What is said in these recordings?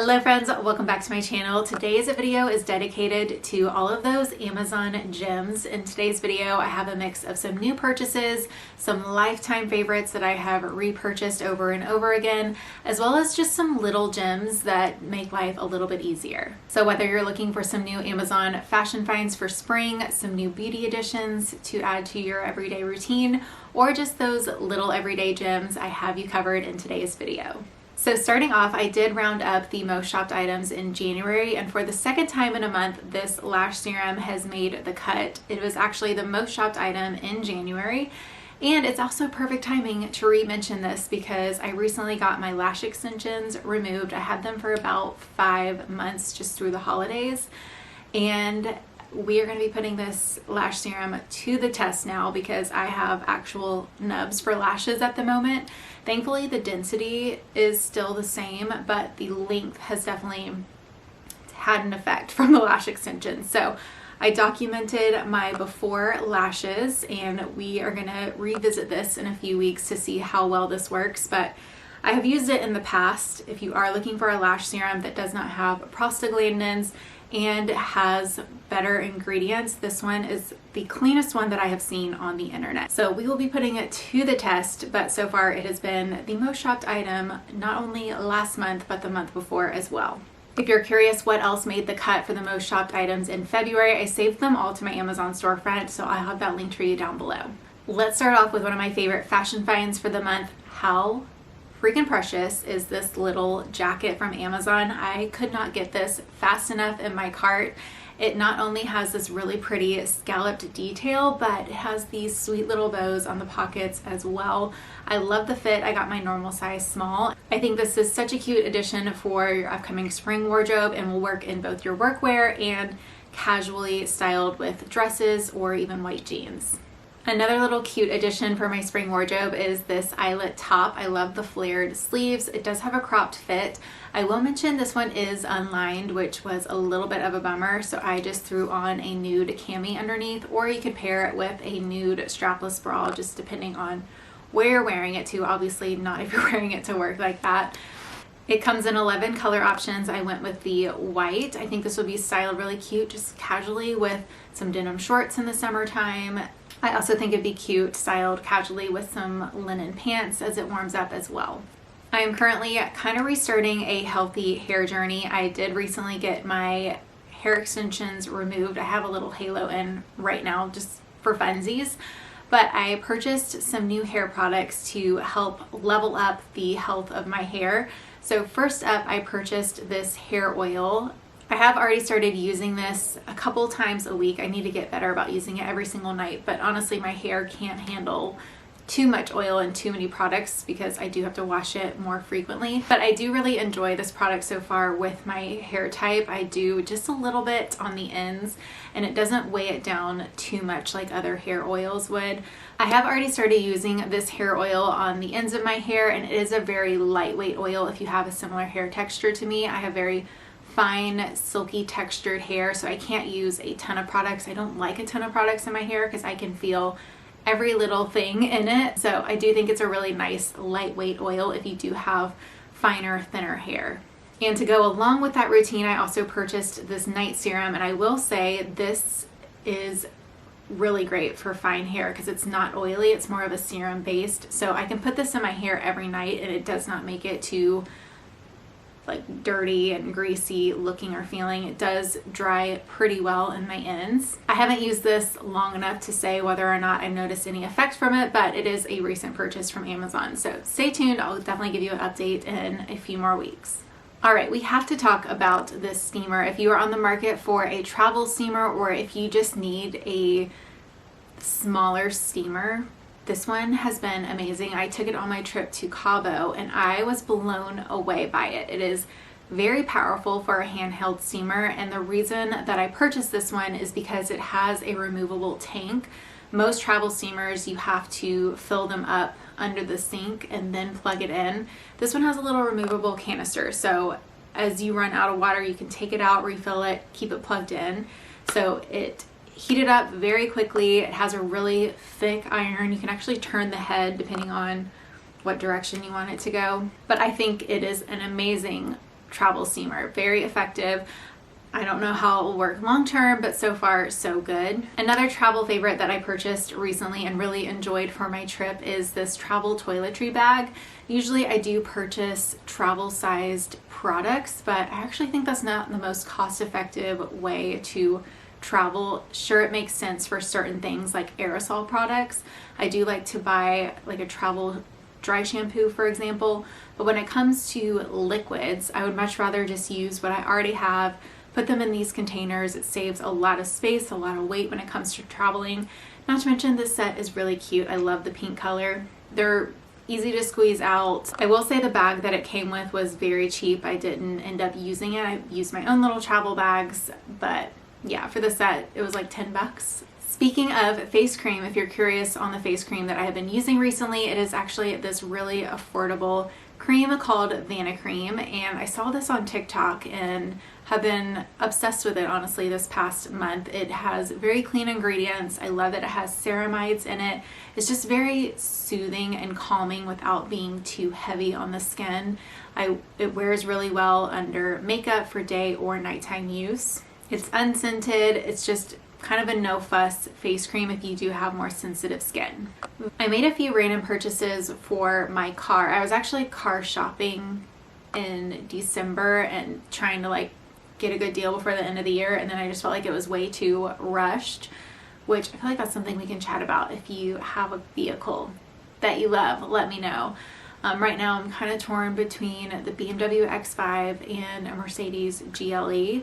Hello friends, welcome back to my channel. Today's video is dedicated to all of those Amazon gems. In today's video, I have a mix of some new purchases, some lifetime favorites that I have repurchased over and over again, as well as just some little gems that make life a little bit easier. So whether you're looking for some new Amazon fashion finds for spring, some new beauty additions to add to your everyday routine, or just those little everyday gems, I have you covered in today's video. So starting off, I did round up the most shopped items in January, and for the second time in a month, this lash serum has made the cut. It was actually the most shopped item in January, and it's also perfect timing to re-mention this because I recently got my lash extensions removed. I had them for about 5 months just through the holidays, and we are going to be putting this lash serum to the test now because I have actual nubs for lashes at the moment. Thankfully, the density is still the same, but the length has definitely had an effect from the lash extensions. So I documented my before lashes, and we are going to revisit this in a few weeks to see how well this works. But I have used it in the past. If you are looking for a lash serum that does not have prostaglandins and has better ingredients, this one is the cleanest one that I have seen on the internet. So we will be putting it to the test, but so far it has been the most shopped item, not only last month, but the month before as well. If you're curious what else made the cut for the most shopped items in February, I saved them all to my Amazon storefront, so I'll have that linked for you down below. Let's start off with one of my favorite fashion finds for the month. How freaking precious is this little jacket from Amazon. I could not get this fast enough in my cart. It not only has this really pretty scalloped detail, but it has these sweet little bows on the pockets as well. I love the fit. I got my normal size small. I think this is such a cute addition for your upcoming spring wardrobe and will work in both your workwear and casually styled with dresses or even white jeans. Another little cute addition for my spring wardrobe is this eyelet top. I love the flared sleeves. It does have a cropped fit. I will mention this one is unlined, which was a little bit of a bummer, so I just threw on a nude cami underneath, or you could pair it with a nude strapless bra, just depending on where you're wearing it to. Obviously not if you're wearing it to work like that. It comes in 11 color options. I went with the white. I think this would be styled really cute, just casually with some denim shorts in the summertime. I also think it'd be cute styled casually with some linen pants as it warms up as well. I am currently kind of restarting a healthy hair journey. I did recently get my hair extensions removed. I have a little halo in right now just for funsies, but I purchased some new hair products to help level up the health of my hair. So first up, I purchased this hair oil. I have already started using this a couple times a week. I need to get better about using it every single night, but honestly my hair can't handle too much oil and too many products because I do have to wash it more frequently. But I do really enjoy this product so far with my hair type. I do just a little bit on the ends and it doesn't weigh it down too much like other hair oils would. I have already started using this hair oil on the ends of my hair, and it is a very lightweight oil if you have a similar hair texture to me. I have very fine silky textured hair, so I can't use a ton of products. I don't like a ton of products in my hair because I can feel every little thing in it. So I do think it's a really nice lightweight oil if you do have finer, thinner hair. And to go along with that routine, I also purchased this night serum, and I will say this is really great for fine hair because it's not oily, it's more of a serum based. So I can put this in my hair every night and it does not make it too like dirty and greasy looking or feeling. It does dry pretty well in my ends. I haven't used this long enough to say whether or not I've noticed any effect from it, but it is a recent purchase from Amazon. So stay tuned. I'll definitely give you an update in a few more weeks. All right, we have to talk about this steamer. If you are on the market for a travel steamer, or if you just need a smaller steamer, this one has been amazing. I took it on my trip to Cabo and I was blown away by it. It is very powerful for a handheld steamer, and the reason that I purchased this one is because it has a removable tank. Most travel steamers, you have to fill them up under the sink and then plug it in. This one has a little removable canister, so as you run out of water, you can take it out, refill it, keep it plugged in. So it heated up very quickly. It has a really thick iron. You can actually turn the head depending on what direction you want it to go. But I think it is an amazing travel steamer. Very effective. I don't know how it will work long term, but so far so good. Another travel favorite that I purchased recently and really enjoyed for my trip is this travel toiletry bag. Usually I do purchase travel sized products, but I actually think that's not the most cost effective way to travel. Sure, it makes sense for certain things like aerosol products. I do like to buy like a travel dry shampoo, for example, but when it comes to liquids, I would much rather just use what I already have, put them in these containers. It saves a lot of space, a lot of weight when it comes to traveling. Not to mention this set is really cute. I love the pink color. They're easy to squeeze out. I will say the bag that it came with was very cheap. I didn't end up using it. I used my own little travel bags, but yeah, for the set, it was like 10 bucks. Speaking of face cream, if you're curious on the face cream that I have been using recently, it is actually this really affordable cream called Vanna Cream, and I saw this on TikTok and have been obsessed with it honestly this past month. It has very clean ingredients. I love that it has ceramides in it. It's just very soothing and calming without being too heavy on the skin. It wears really well under makeup for day or nighttime use. It's unscented. It's just kind of a no fuss face cream if you do have more sensitive skin. I made a few random purchases for my car. I was actually car shopping in December and trying to like get a good deal before the end of the year, and then I just felt like it was way too rushed, which I feel like that's something we can chat about. If you have a vehicle that you love, let me know. Right now I'm kind of torn between the BMW X5 and a Mercedes GLE.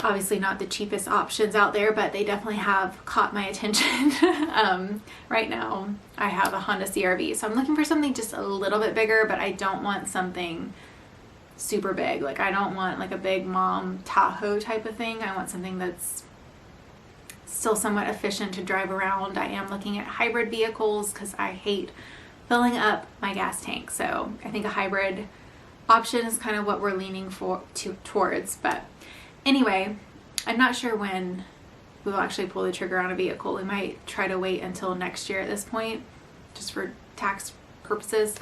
Obviously not the cheapest options out there, but they definitely have caught my attention. Right now I have a Honda CR-V, so I'm looking for something just a little bit bigger, but I don't want something super big. Like I don't want like a big mom Tahoe type of thing. I want something that's still somewhat efficient to drive around. I am looking at hybrid vehicles because I hate filling up my gas tank, so I think a hybrid option is kind of what we're leaning towards. But anyway, I'm not sure when we will actually pull the trigger on a vehicle. We might try to wait until next year at this point, just for tax purposes.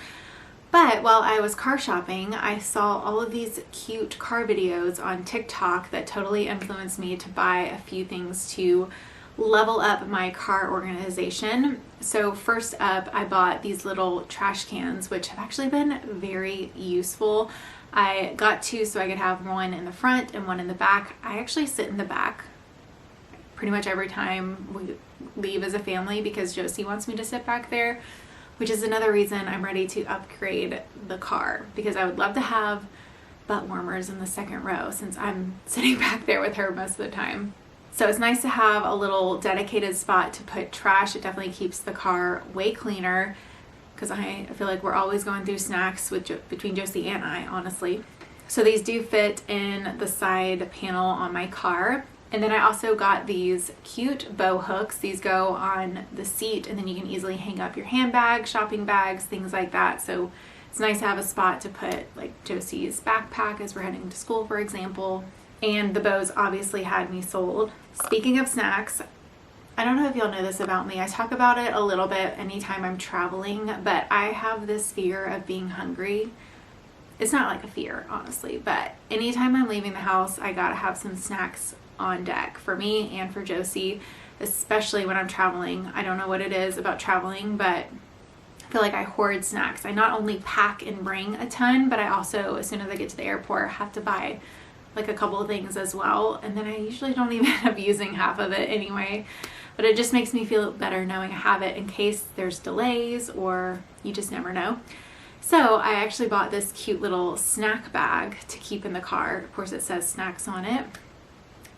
But while I was car shopping, I saw all of these cute car videos on TikTok that totally influenced me to buy a few things to level up my car organization. So first up, I bought these little trash cans, which have actually been very useful. I got two so I could have one in the front and one in the back. I actually sit in the back pretty much every time we leave as a family because Josie wants me to sit back there, which is another reason I'm ready to upgrade the car, because I would love to have butt warmers in the second row since I'm sitting back there with her most of the time. So it's nice to have a little dedicated spot to put trash. It definitely keeps the car way cleaner, because I feel like we're always going through snacks between Josie and I, honestly. So these do fit in the side panel on my car. And then I also got these cute bow hooks. These go on the seat, and then you can easily hang up your handbag, shopping bags, things like that. So it's nice to have a spot to put like Josie's backpack as we're heading to school, for example. And the bows obviously had me sold. Speaking of snacks, I don't know if y'all know this about me. I talk about it a little bit anytime I'm traveling, but I have this fear of being hungry. It's not like a fear, honestly, but anytime I'm leaving the house, I gotta have some snacks on deck for me and for Josie, especially when I'm traveling. I don't know what it is about traveling, but I feel like I hoard snacks. I not only pack and bring a ton, but I also, as soon as I get to the airport, have to buy like a couple of things as well, and then I usually don't even end up using half of it anyway. But it just makes me feel better knowing I have it in case there's delays, or you just never know. So I actually bought this cute little snack bag to keep in the car. Of course it says snacks on it,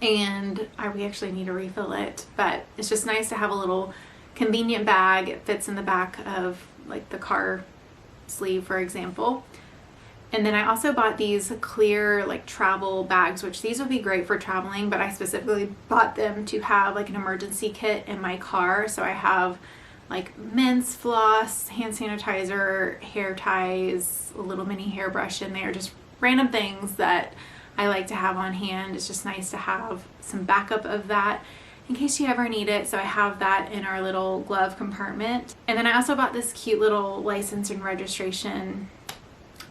and we actually need to refill it, but it's just nice to have a little convenient bag. It fits in the back of like the car sleeve, for example. And then I also bought these clear like travel bags, which these would be great for traveling, but I specifically bought them to have like an emergency kit in my car. So I have like mints, floss, hand sanitizer, hair ties, a little mini hairbrush in there, just random things that I like to have on hand. It's just nice to have some backup of that in case you ever need it. So I have that in our little glove compartment. And then I also bought this cute little license and registration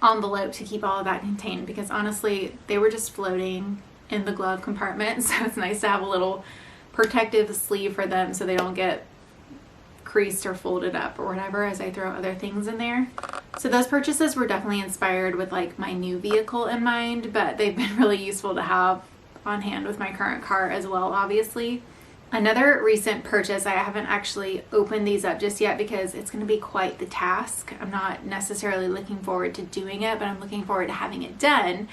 envelope to keep all of that contained, because honestly they were just floating in the glove compartment. So it's nice to have a little protective sleeve for them so they don't get creased or folded up or whatever as I throw other things in there. So those purchases were definitely inspired with like my new vehicle in mind, but they've been really useful to have on hand with my current car as well, obviously. Another recent purchase, I haven't actually opened these up just yet because it's going to be quite the task. I'm not necessarily looking forward to doing it, but I'm looking forward to having it done.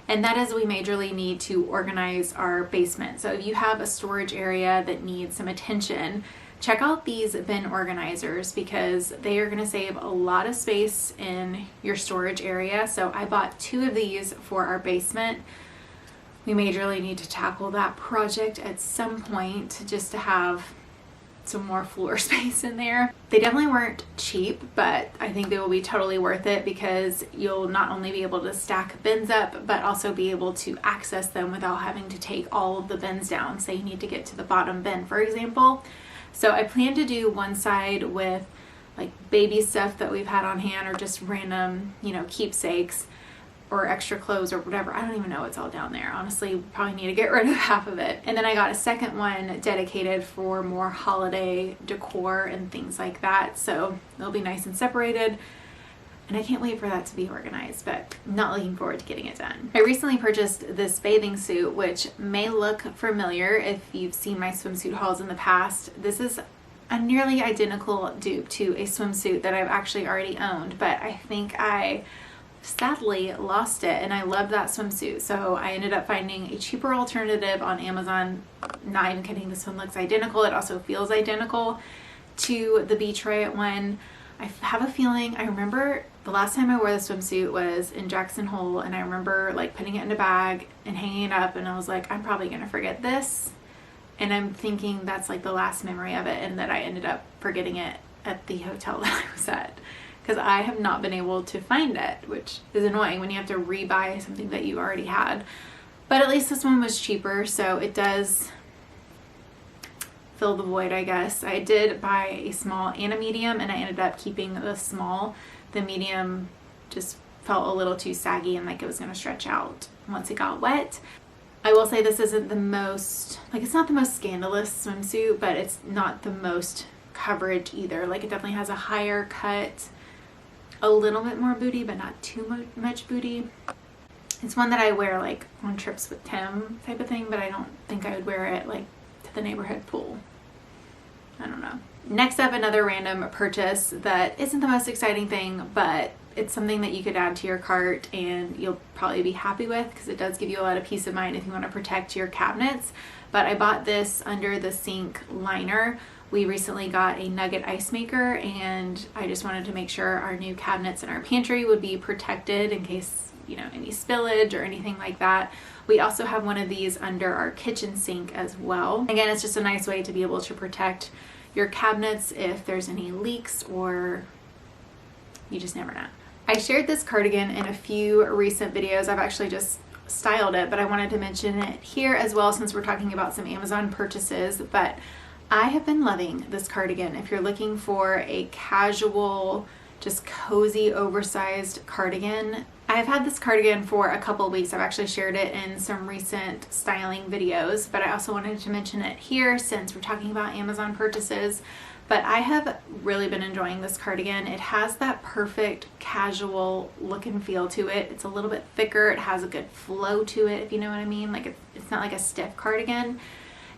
And that is, we majorly need to organize our basement. So if you have a storage area that needs some attention, check out these bin organizers because they are going to save a lot of space in your storage area. So I bought 2 of these for our basement. We majorly need to tackle that project at some point just to have some more floor space in there. They definitely weren't cheap, but I think they will be totally worth it because you'll not only be able to stack bins up, but also be able to access them without having to take all of the bins down. Say you need to get to the bottom bin, for example. So I plan to do one side with like baby stuff that we've had on hand or just random, you know, keepsakes or extra clothes or whatever. I don't even know what's all down there. Honestly, probably need to get rid of half of it. And then I got a second one dedicated for more holiday decor and things like that. So it'll be nice and separated. And I can't wait for that to be organized, but I'm not looking forward to getting it done. I recently purchased this bathing suit, which may look familiar if you've seen my swimsuit hauls in the past. This is a nearly identical dupe to a swimsuit that I've actually already owned, but I think I sadly lost it, and I love that swimsuit. So I ended up finding a cheaper alternative on Amazon. Not even kidding, this one looks identical. It also feels identical to the beach riot one. I have a feeling, I remember the last time I wore the swimsuit was in Jackson Hole, and I remember like putting it in a bag and hanging it up, and I was like, I'm probably gonna forget this. And I'm thinking that's like the last memory of it, and that I ended up forgetting it at the hotel that I was at, because I have not been able to find it, which is annoying when you have to rebuy something that you already had. But at least this one was cheaper, so it does fill the void, I guess. I did buy a small and a medium, and I ended up keeping the small. The medium just felt a little too saggy and like it was going to stretch out once it got wet. I will say this isn't the most, like, it's not the most scandalous swimsuit, but it's not the most coverage either. Like, it definitely has a higher cut, a little bit more booty, but not too much booty. It's one that I wear like on trips with Tim type of thing, but I don't think I would wear it like to the neighborhood pool. I don't know. Next up, another random purchase that isn't the most exciting thing, but it's something that you could add to your cart and you'll probably be happy with because it does give you a lot of peace of mind if you want to protect your cabinets. But I bought this under the sink liner. We recently got a nugget ice maker, and I just wanted to make sure our new cabinets in our pantry would be protected in case, you know, any spillage or anything like that. We also have one of these under our kitchen sink as well. Again, it's just a nice way to be able to protect your cabinets if there's any leaks, or you just never know. I shared this cardigan in a few recent videos. I've actually just styled it, but I wanted to mention it here as well since we're talking about some Amazon purchases. But I have been loving this cardigan. If you're looking for a casual, just cozy, oversized cardigan, I've had this cardigan for a couple of weeks. I've actually shared it in some recent styling videos, but I also wanted to mention it here since we're talking about Amazon purchases. But I have really been enjoying this cardigan. It has that perfect casual look and feel to it. It's a little bit thicker. It has a good flow to it, if you know what I mean. Like, it's not like a stiff cardigan.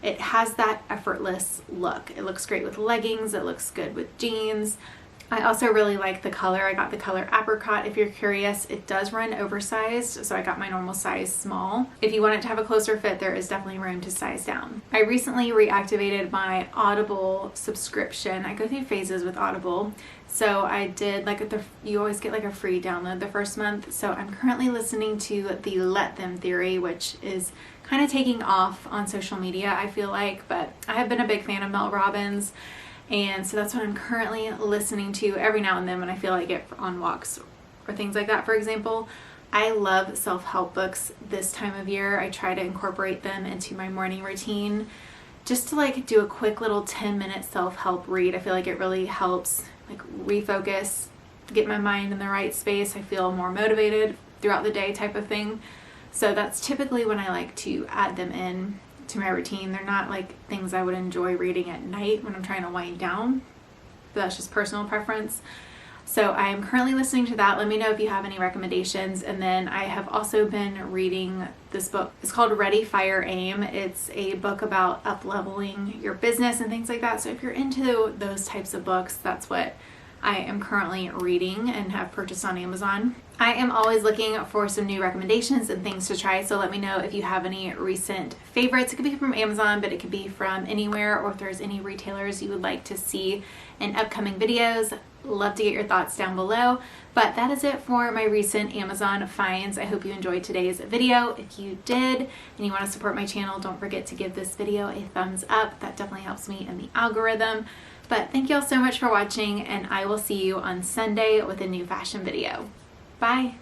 It has that effortless look. It looks great with leggings. It looks good with jeans. I also really like the color. I got the color apricot. If you're curious, it does run oversized, so I got my normal size small. If you want it to have a closer fit, there is definitely room to size down. I recently reactivated my Audible subscription. I go through phases with Audible. So I did like you always get like a free download the first month. So I'm currently listening to the Let Them theory, which is kind of taking off on social media, I feel like, but I have been a big fan of Mel Robbins. And so that's what I'm currently listening to every now and then when I feel like it on walks or things like that, for example. I love self-help books this time of year. I try to incorporate them into my morning routine just to like do a quick little 10-minute self-help read. I feel like it really helps like refocus get my mind in the right space. I feel more motivated throughout the day type of thing. So that's typically when I like to add them in to my routine. They're not like things I would enjoy reading at night when I'm trying to wind down, but that's just personal preference. So I am currently listening to that. Let me know if you have any recommendations. And then I have also been reading this book. It's called Ready, Fire, Aim. It's a book about up-leveling your business and things like that. So if you're into those types of books, that's what I am currently reading and have purchased on Amazon. I am always looking for some new recommendations and things to try, so let me know if you have any recent favorites. It could be from Amazon, but it could be from anywhere, or if there's any retailers you would like to see in upcoming videos. Love to get your thoughts down below. But that is it for my recent Amazon finds. I hope you enjoyed today's video. If you did and you want to support my channel, don't forget to give this video a thumbs up. That definitely helps me in the algorithm. But thank you all so much for watching, and I will see you on Sunday with a new fashion video. Bye!